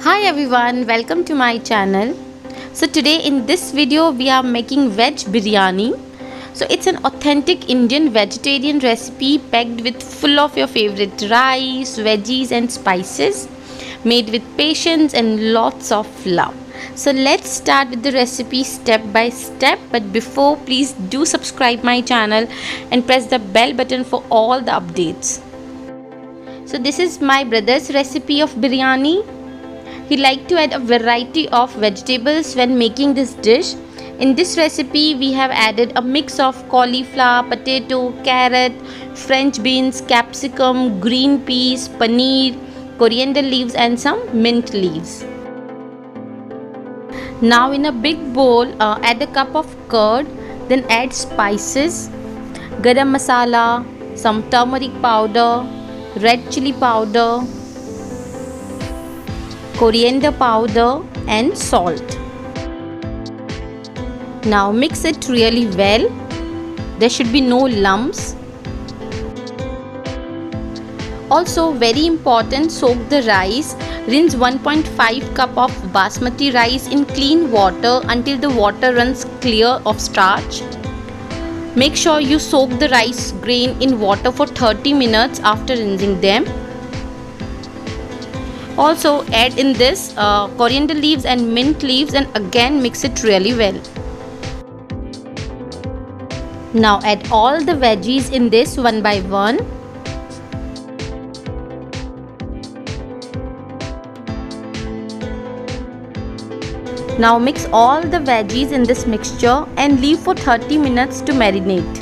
Hi everyone, welcome to my channel. So today in this video we are making veg biryani. So it's an authentic Indian vegetarian recipe packed with full of your favorite rice, veggies and spices, made with patience and lots of love. So let's start with the recipe step by step, but before, please do subscribe my channel and press the bell button for all the updates. So this is my brother's recipe of biryani. He liked to add a variety of vegetables when making this dish. In this recipe, we have added a mix of cauliflower, potato, carrot, French beans, capsicum, green peas, paneer, coriander leaves and some mint leaves. Now in a big bowl, add a cup of curd, then add spices, garam masala, some turmeric powder, red chili powder, coriander powder and salt. Now mix it really well. There should be no lumps. Also very important, soak the rice. Rinse 1.5 cup of basmati rice in clean water until the water runs clear of starch. Make sure you soak the rice grain in water for 30 minutes after rinsing them. Also add in this coriander leaves and mint leaves and again mix it really well. Now add all the veggies in this one by one. Now mix all the veggies in this mixture and leave for 30 minutes to marinate.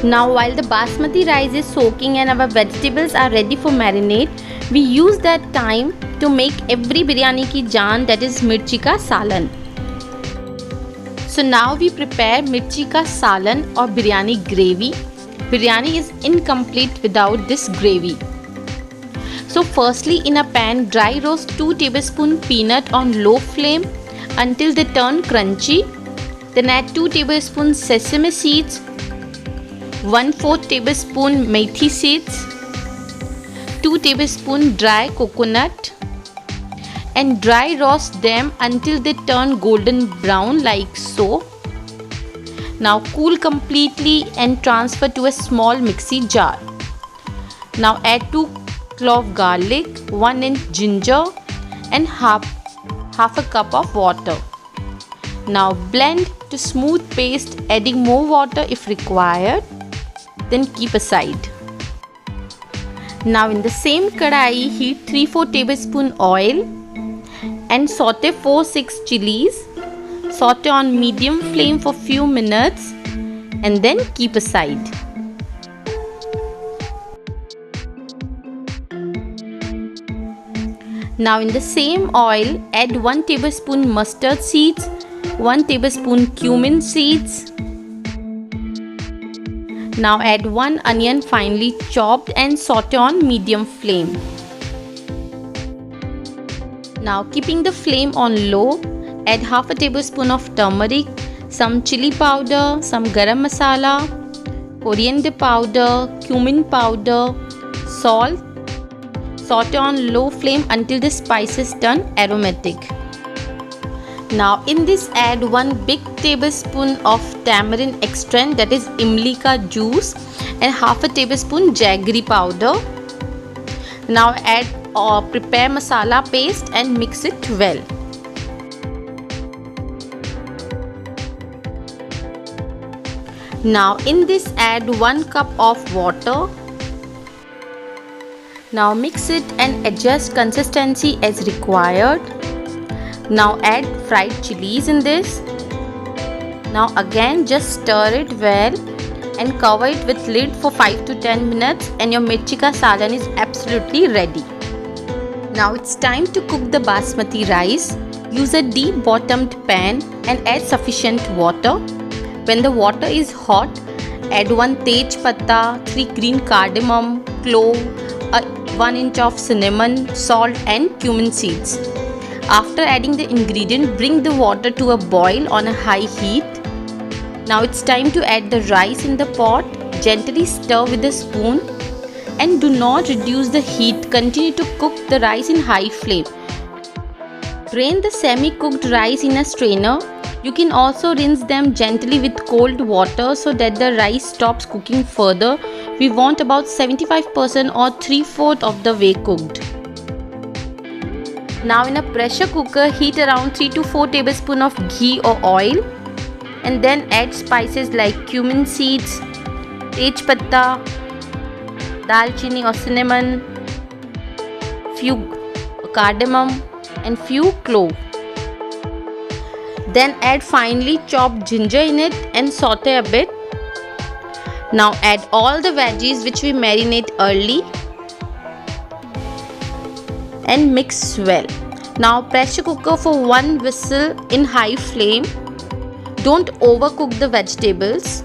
Now while the basmati rice is soaking and our vegetables are ready for marinade, we use that time to make every biryani ki jaan, that is mirchi ka salan. So now we prepare mirchi ka salan or biryani gravy. Biryani is incomplete without this gravy. So firstly, in a pan, dry roast 2 tablespoons peanut on low flame until they turn crunchy. Then add 2 tablespoons sesame seeds, 1/4 tablespoon methi seeds, 2 tablespoons dry coconut and dry roast them until they turn golden brown like so. Now cool completely and transfer to a small mixie jar. Now add 2 cloves garlic, 1 inch ginger and half a cup of water. Now blend to smooth paste, adding more water if required. Then keep aside. Now in the same kadai, heat 3-4 tablespoon oil and saute 4-6 chilies. Saute on medium flame for few minutes and then keep aside. Now in the same oil, add 1 tablespoon mustard seeds, 1 tablespoon cumin seeds. Now add 1 onion finely chopped and saute on medium flame. Now keeping the flame on low, add half a tablespoon of turmeric, some chili powder, some garam masala, coriander powder, cumin powder, salt. Saute on low flame until the spices turn aromatic. Now in this add 1 big tablespoon of tamarind extract, that is imli ka juice, and half a tablespoon jaggery powder. Now add prepare masala paste and mix it well. Now in this add 1 cup of water. Now mix it and adjust consistency as required. Now add fried chilies in this. Now again just stir it well and cover it with lid for 5 to 10 minutes and your mirchi ka salan is absolutely ready. Now it's time to cook the basmati rice. Use a deep bottomed pan and add sufficient water. When the water is hot, add 1 tej patta, 3 green cardamom, clove, 1 inch of cinnamon, salt and cumin seeds. After adding the ingredient, bring the water to a boil on a high heat. Now it's time to add the rice in the pot. Gently stir with a spoon. And do not reduce the heat. Continue to cook the rice in high flame. Drain the semi-cooked rice in a strainer. You can also rinse them gently with cold water so that the rice stops cooking further. We want about 75% or 3/4 of the way cooked. Now in a pressure cooker, heat around 3 to 4 tablespoons of ghee or oil, and then add spices like cumin seeds, tej patta, dalchini or cinnamon, few cardamom and few clove. Then add finely chopped ginger in it and saute a bit. Now add all the veggies which we marinate early and mix well. Now pressure cooker for 1 whistle in high flame. Don't overcook the vegetables.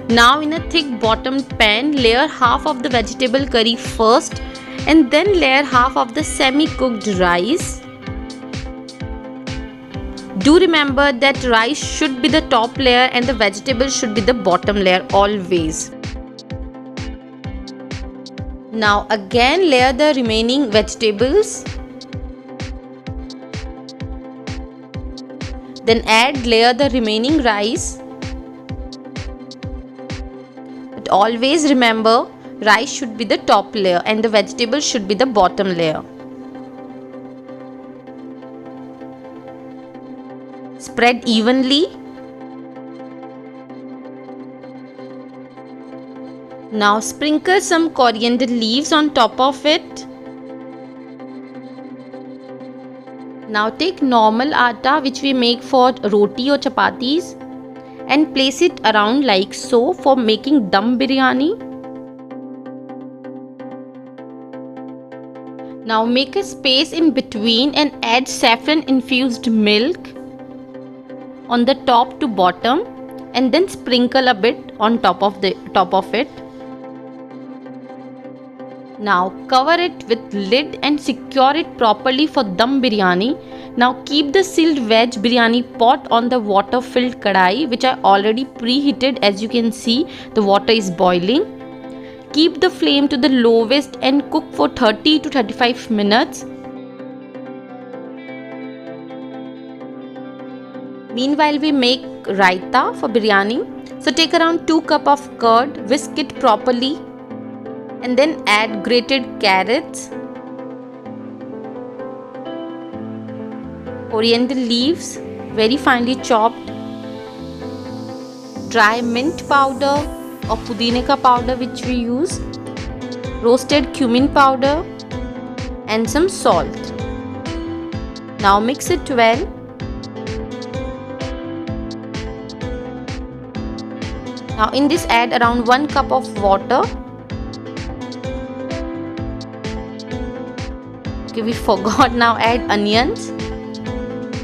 Now in a thick bottomed pan, layer half of the vegetable curry first and then layer half of the semi-cooked rice. Do remember that rice should be the top layer and the vegetables should be the bottom layer always. Now again layer the remaining vegetables. Then layer the remaining rice. But always remember, rice should be the top layer and the vegetables should be the bottom layer. Spread evenly. Now sprinkle some coriander leaves on top of it. Now take normal atta which we make for roti or chapatis and place it around like so for making dum biryani. Now make a space in between and add saffron infused milk on the top to bottom and then sprinkle a bit on top of it. Now cover it with lid and secure it properly for dum biryani. Now keep the sealed veg biryani pot on the water filled kadai which I already preheated. As you can see, the water is boiling. Keep the flame to the lowest and cook for 30 to 35 minutes. Meanwhile, we make raita for biryani. So take around 2 cups of curd, whisk it properly and then add grated carrots, coriander leaves very finely chopped, dry mint powder or pudineka powder which we use, roasted cumin powder and some salt. Now mix it well. Now in this add around 1 cup of water. Okay, we forgot. Now add onions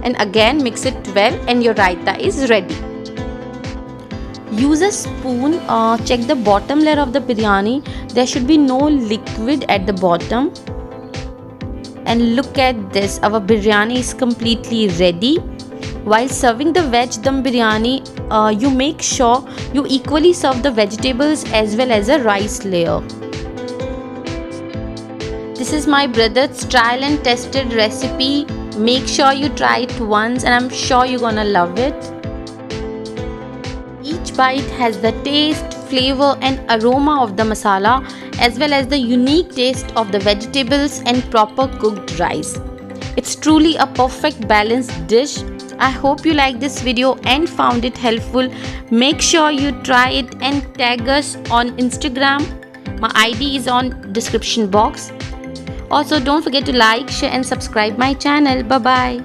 and again mix it well and your raita is ready. Use a spoon, check the bottom layer of the biryani. There should be no liquid at the bottom. And look at this, our biryani is completely ready. While serving the veg dum biryani, you make sure you equally serve the vegetables as well as a rice layer. This is my brother's trial and tested recipe. Make sure you try it once and I'm sure you're gonna love it. Each bite has the taste, flavor and aroma of the masala as well as the unique taste of the vegetables and proper cooked rice. It's truly a perfect balanced dish. I hope you liked this video and found it helpful. Make sure you try it and tag us on Instagram. My ID is on description box. Also, don't forget to like, share and subscribe my channel. Bye bye.